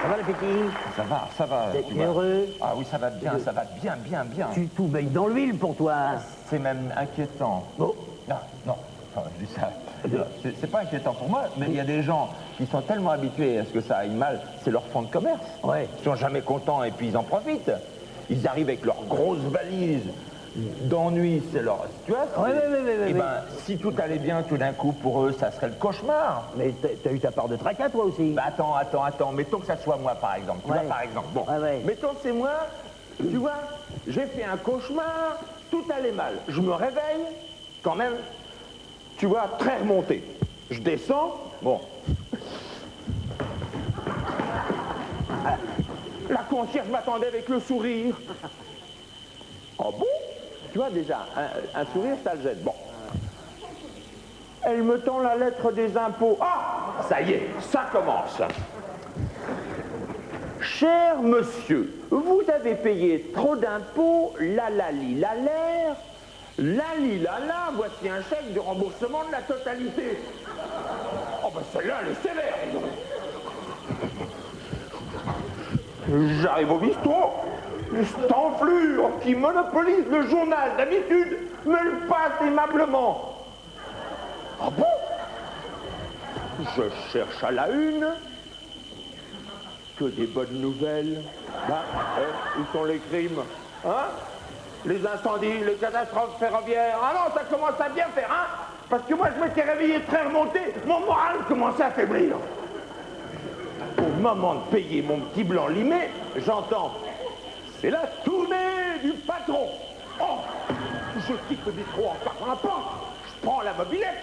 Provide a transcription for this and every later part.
Ça va l'appétit? Ça va. T'es heureux? Ah oui, ça va bien, ça va bien. Tu tout baignes dans l'huile pour toi. C'est même inquiétant. Bon. Non, je dis ça. C'est pas inquiétant pour moi, mais il y a des gens qui sont tellement habitués à ce que ça aille mal, c'est leur fond de commerce. Ouais. Ils sont jamais contents et puis ils en profitent. Ils arrivent avec leurs grosses valises d'ennui, c'est leur... Tu vois, Ouais. ben, si tout allait bien, tout d'un coup, pour eux, ça serait le cauchemar. Mais t'as eu ta part de tracas, toi aussi. Bah attends. Mettons que ça soit moi, par exemple. Tu vois, par exemple. Bon. Ouais. Mettons que c'est moi, tu vois, j'ai fait un cauchemar, tout allait mal. Je me réveille, quand même, tu vois, très remonté. Je descends, bon. La concierge m'attendait avec le sourire. Oh bon? Tu vois déjà, un sourire, ça le jette. Bon. Elle me tend la lettre des impôts. Ah! Ça y est, ça commence. Cher monsieur, vous avez payé trop d'impôts, la-la-li, la-l'air, la-li-la-la, voici un chèque de remboursement de la totalité. Oh ben celle-là, elle est sévère, dis donc. J'arrive au bistrot, cette enflure qui monopolise le journal d'habitude me le passe aimablement. Ah bon? Je cherche à la une. Que des bonnes nouvelles. Où sont les crimes? Hein? Les incendies, les catastrophes ferroviaires. Ah non, ça commence à bien faire, hein? Parce que moi, je m'étais réveillé très remonté, mon moral commençait à faiblir. Au moment de payer mon petit blanc limé, j'entends « C'est la tournée du patron !» Oh! Je quitte le bistrot en passant la porte, je prends la mobilette.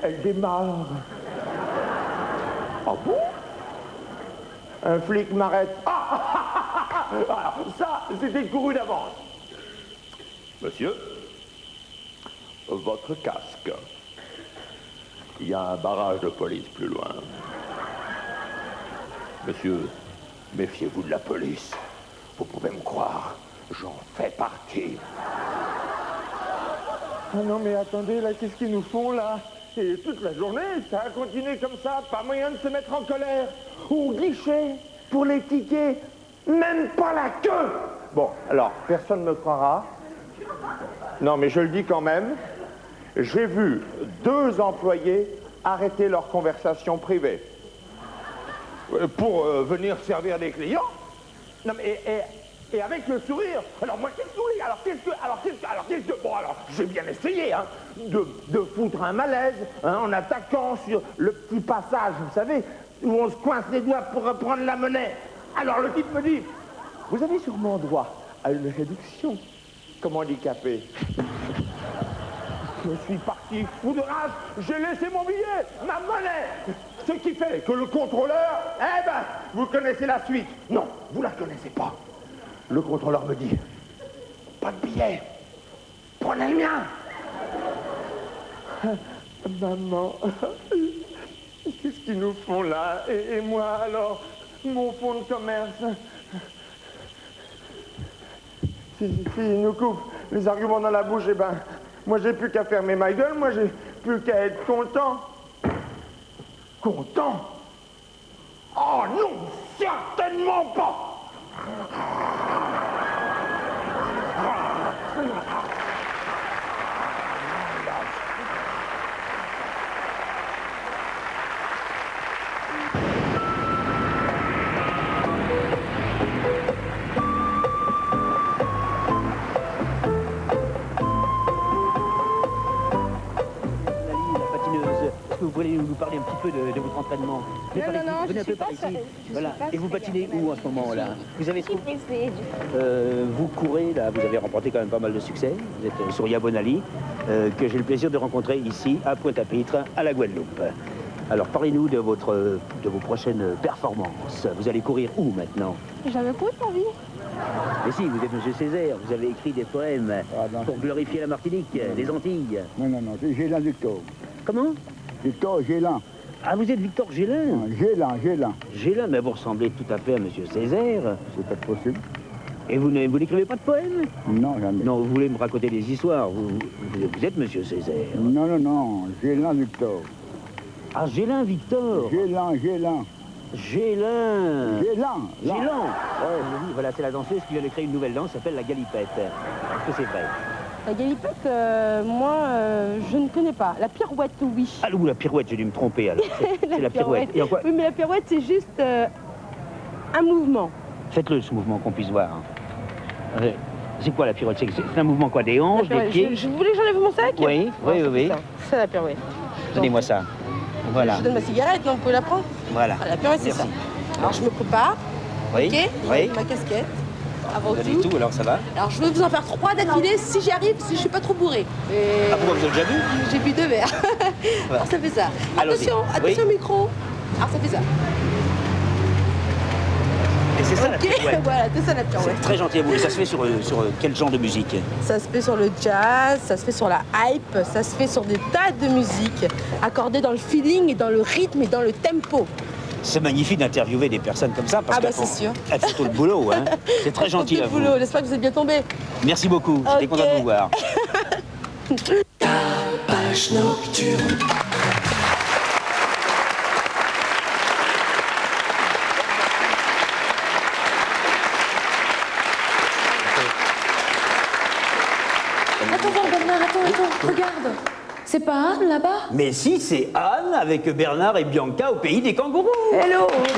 Elle démarre. Ah bon? Un flic m'arrête. Ah! Alors ça, c'était couru d'avance. Monsieur, votre casque. Il y a un barrage de police plus loin. Monsieur, méfiez-vous de la police. Vous pouvez me croire, j'en fais partie. Ah non mais attendez, là, qu'est-ce qu'ils nous font là? Et toute la journée, ça a continué comme ça, pas moyen de se mettre en colère. Au guichet, pour les tickets, même pas la queue. Bon, alors, personne ne me croira. Non, mais je le dis quand même, j'ai vu 2 employés arrêter leur conversation privée pour venir servir des clients. Non, mais et avec le sourire. Alors moi, qu'est-ce que vous voulez? Bon, alors, j'ai bien essayé, hein, de foutre un malaise, hein, en attaquant sur le petit passage, vous savez, où on se coince les doigts pour reprendre la monnaie. Alors le type me dit, vous avez sûrement droit à une réduction comme handicapé. Je suis parti fou de rage, j'ai laissé mon billet, ma monnaie. Ce qui fait que le contrôleur, eh ben, vous connaissez la suite. Non, vous la connaissez pas. Le contrôleur me dit, pas de billet, prenez le mien. Maman, qu'est-ce qu'ils nous font là? Et moi alors, mon fonds de commerce? S'ils nous coupent les arguments dans la bouche, eh ben, moi j'ai plus qu'à fermer ma gueule, moi j'ai plus qu'à être content. Content? Oh non, certainement pas! Vous voulez nous parler un petit peu de votre entraînement? Venez un peu par ici. Voilà. Et vous patinez où en ce moment là? Vous avez trop... vous courez là, vous avez remporté quand même pas mal de succès. Vous êtes Souria Bonali, que j'ai le plaisir de rencontrer ici à Pointe-à-Pitre, à la Guadeloupe. Alors parlez-nous de vos prochaines performances. Vous allez courir où maintenant? J'avais pas envie. Mais si, vous êtes Monsieur Césaire, vous avez écrit des poèmes pour glorifier la Martinique, les Antilles. Non, c'est Gélin Victor. Comment? Victor Gélin. Ah, vous êtes Victor Gélin? Gélin. Gélin, mais vous ressemblez tout à fait à Monsieur Césaire. C'est pas possible. Et vous n'écrivez pas de poèmes? Non, jamais. Non, vous voulez me raconter des histoires. Vous êtes Monsieur Césaire. Non, Gélin Victor. Ah, Gélin, Victor. Gélan. Gélin. Gélan. Gélan. Oui, voilà, c'est la danseuse qui vient de créer une nouvelle danse, qui s'appelle la galipette. Est-ce que c'est vrai? La galipette, moi, je ne connais pas. La pirouette, oui. Ah, ou la pirouette, j'ai dû me tromper alors. C'est la pirouette. Et en quoi... Oui, mais la pirouette, c'est juste un mouvement. Faites-le, ce mouvement, qu'on puisse voir. C'est quoi la pirouette? C'est un mouvement quoi? Des hanches, des pieds? Je voulais que j'enlève mon sac. Oui. C'est la pirouette. Donnez-moi ça. Voilà. Je donne ma cigarette, non, vous pouvez la prendre? Voilà. La pirouette, c'est ça. Alors, je me prépare. Oui. Ok. Oui. Ma casquette. Avant Vous avez tout, alors ça va? Alors, je vais vous en faire 3 d'affilée si j'y arrive, si je suis pas trop bourrée. Ah, pourquoi vous avez déjà bu? J'ai bu 2 verres. Alors, ça fait ça. Attention, attention au micro. Alors, ça fait ça. Et c'est ça la pirouette. Voilà, c'est ça la pirouette. C'est très gentil à vous. Et ça se fait sur quel genre de musique? Ça se fait sur le jazz, ça se fait sur la hype, ça se fait sur des tas de musiques, accordées dans le feeling et dans le rythme et dans le tempo. C'est magnifique d'interviewer des personnes comme ça parce Ah bah c'est sûr. Elles font tout le boulot. Hein. C'est très gentil à vous. Boulot. J'espère que vous êtes bien tombés. Merci beaucoup. J'étais content de vous voir. Tapage nocturne. Attends, Bernard, attends, regarde. C'est pas Anne là-bas? Mais si, c'est Anne avec Bernard et Bianca au pays des kangourous. Hello. Mais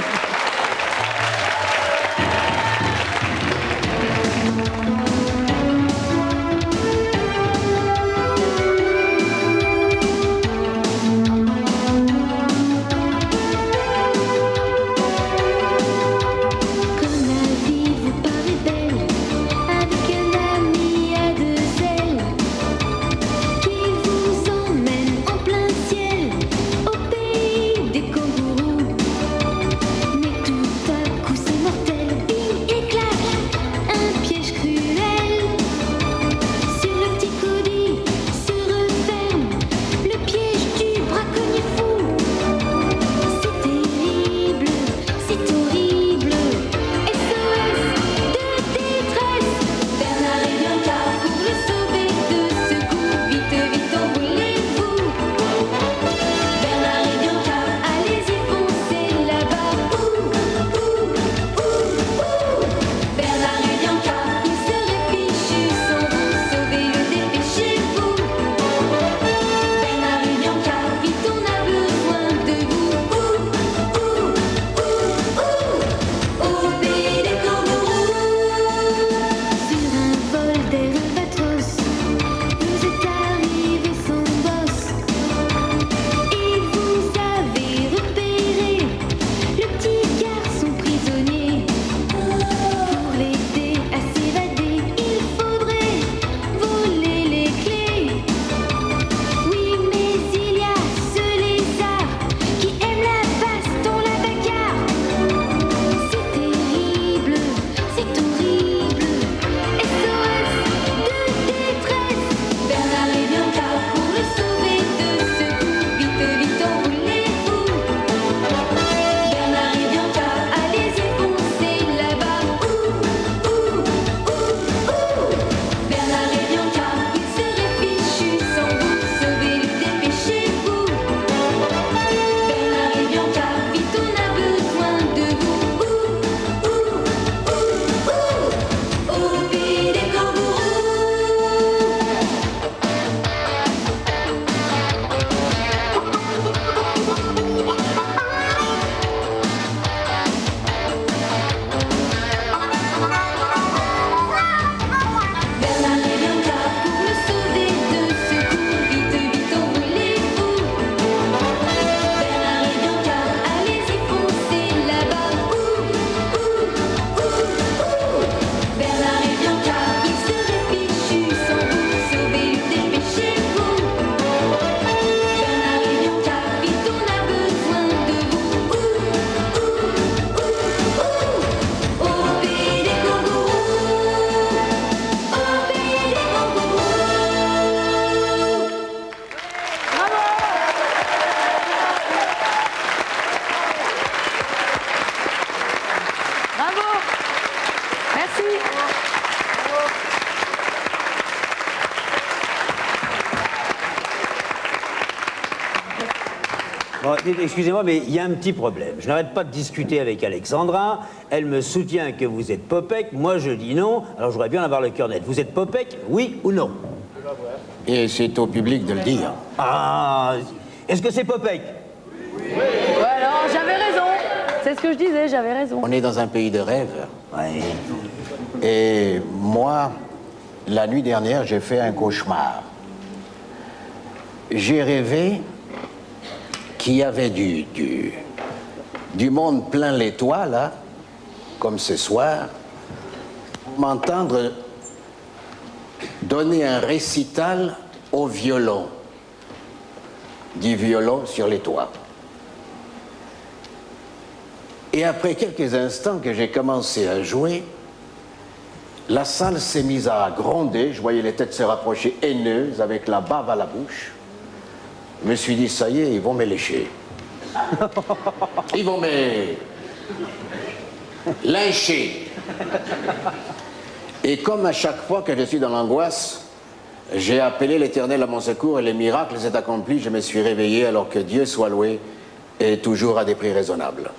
excusez-moi, mais il y a un petit problème. Je n'arrête pas de discuter avec Alexandra. Elle me soutient que vous êtes Popek. Moi, je dis non. Alors, je voudrais bien avoir le cœur net. Vous êtes Popek, oui ou non? Et c'est au public de le dire. Ah, est-ce que c'est Popek? Ouais, alors j'avais raison. C'est ce que je disais, j'avais raison. On est dans un pays de rêves. Ouais. Et moi, la nuit dernière, j'ai fait un cauchemar. J'ai rêvé qu'il y avait du monde plein les toits, là, comme ce soir, pour m'entendre donner un récital au violon. Du violon sur les toits. Et après quelques instants que j'ai commencé à jouer, la salle s'est mise à gronder. Je voyais les têtes se rapprocher haineuses avec la bave à la bouche. Je me suis dit, ça y est, ils vont me lécher. Ils vont me lyncher. Et comme à chaque fois que je suis dans l'angoisse, j'ai appelé l'Éternel à mon secours et les miracles s'est accompli. Je me suis réveillé alors que Dieu soit loué et toujours à des prix raisonnables.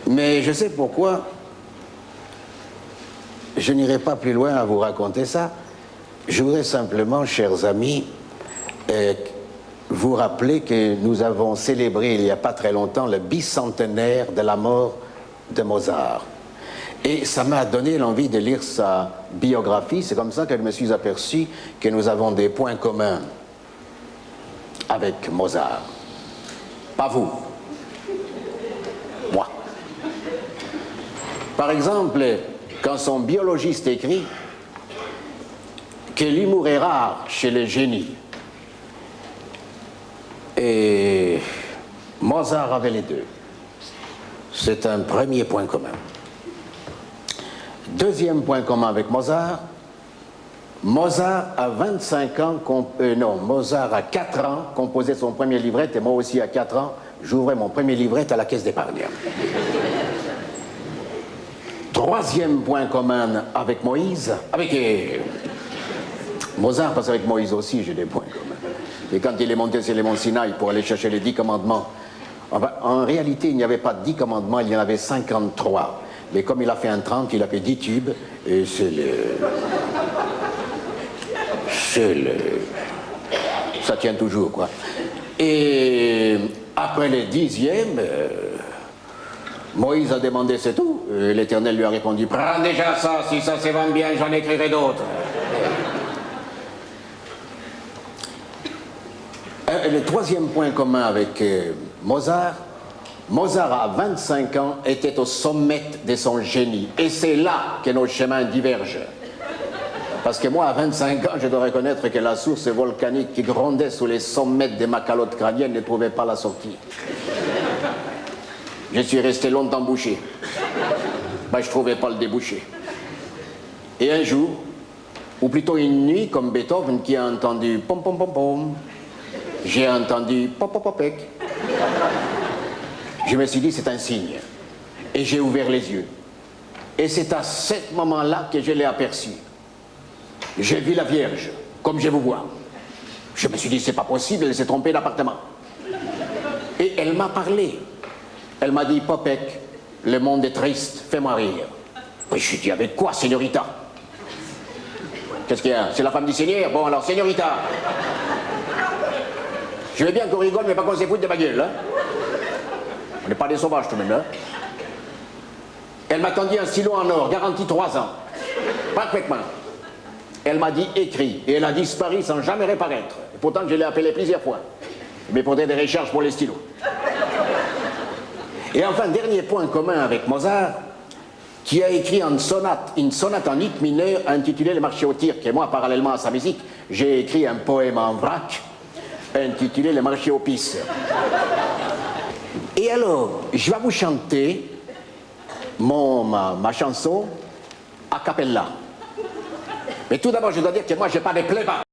Mais je sais pourquoi je n'irai pas plus loin à vous raconter ça. Je voudrais simplement, chers amis, vous rappeler que nous avons célébré il n'y a pas très longtemps le bicentenaire de la mort de Mozart. Et ça m'a donné l'envie de lire sa biographie. C'est comme ça que je me suis aperçu que nous avons des points communs avec Mozart. Pas vous. Moi. Par exemple, quand son biologiste écrit que l'humour est rare chez les génies, et Mozart avait les deux. C'est un premier point commun. Deuxième point commun avec Mozart, Mozart à 25 ans, Mozart à 4 ans composait son premier livret, et moi aussi à 4 ans, j'ouvrais mon premier livret à la caisse d'épargne. Troisième point commun avec Moïse, Mozart, parce qu'avec Moïse aussi j'ai des points communs. Et quand il est monté sur les monts Sinaï pour aller chercher les 10 commandements, enfin, en réalité il n'y avait pas 10 commandements, il y en avait 53. Mais comme il a fait un 30, il a fait 10 tubes, et ça tient toujours, quoi. Et après le 10e, Moïse a demandé c'est tout. L'Éternel lui a répondu, prends déjà ça, si ça se vend bien, j'en écrirai d'autres. Le troisième point commun avec Mozart, Mozart à 25 ans était au sommet de son génie. Et c'est là que nos chemins divergent. Parce que moi, à 25 ans, je dois reconnaître que la source volcanique qui grondait sous les sommets de ma calotte crânienne ne trouvait pas la sortie. Je suis resté longtemps bouché. Ben, je ne trouvais pas le débouché. Et un jour, ou plutôt une nuit, comme Beethoven qui a entendu pom pom pom pom, j'ai entendu pop pop popek. Je me suis dit, c'est un signe. Et j'ai ouvert les yeux. Et c'est à ce moment-là que je l'ai aperçu. J'ai vu la Vierge, comme je vous vois. Je me suis dit, c'est pas possible, elle s'est trompée d'appartement. Et elle m'a parlé. Elle m'a dit, Popek, le monde est triste, fais-moi rire. Et je lui ai dit, avec quoi, señorita? Qu'est-ce qu'il y a? C'est la femme du Seigneur? Bon, alors, señorita. Je veux bien qu'on rigole, mais pas qu'on s'éfoute de ma gueule, hein? On n'est pas des sauvages tout de même, hein? Elle m'a tendu un stylo en or, garanti 3 ans. Parfaitement. Elle m'a dit écrit, et elle a disparu sans jamais réapparaître. Et pourtant, je l'ai appelée plusieurs fois. Mais pour des recherches pour les stylos. Et enfin, dernier point commun avec Mozart, qui a écrit une sonate en it mineur intitulée Le Marché au Tir, et moi, parallèlement à sa musique, j'ai écrit un poème en vrac intitulé Le Marché aux Pis. Et alors, je vais vous chanter ma chanson a cappella. Mais tout d'abord, je dois dire que moi, je n'ai pas de playback.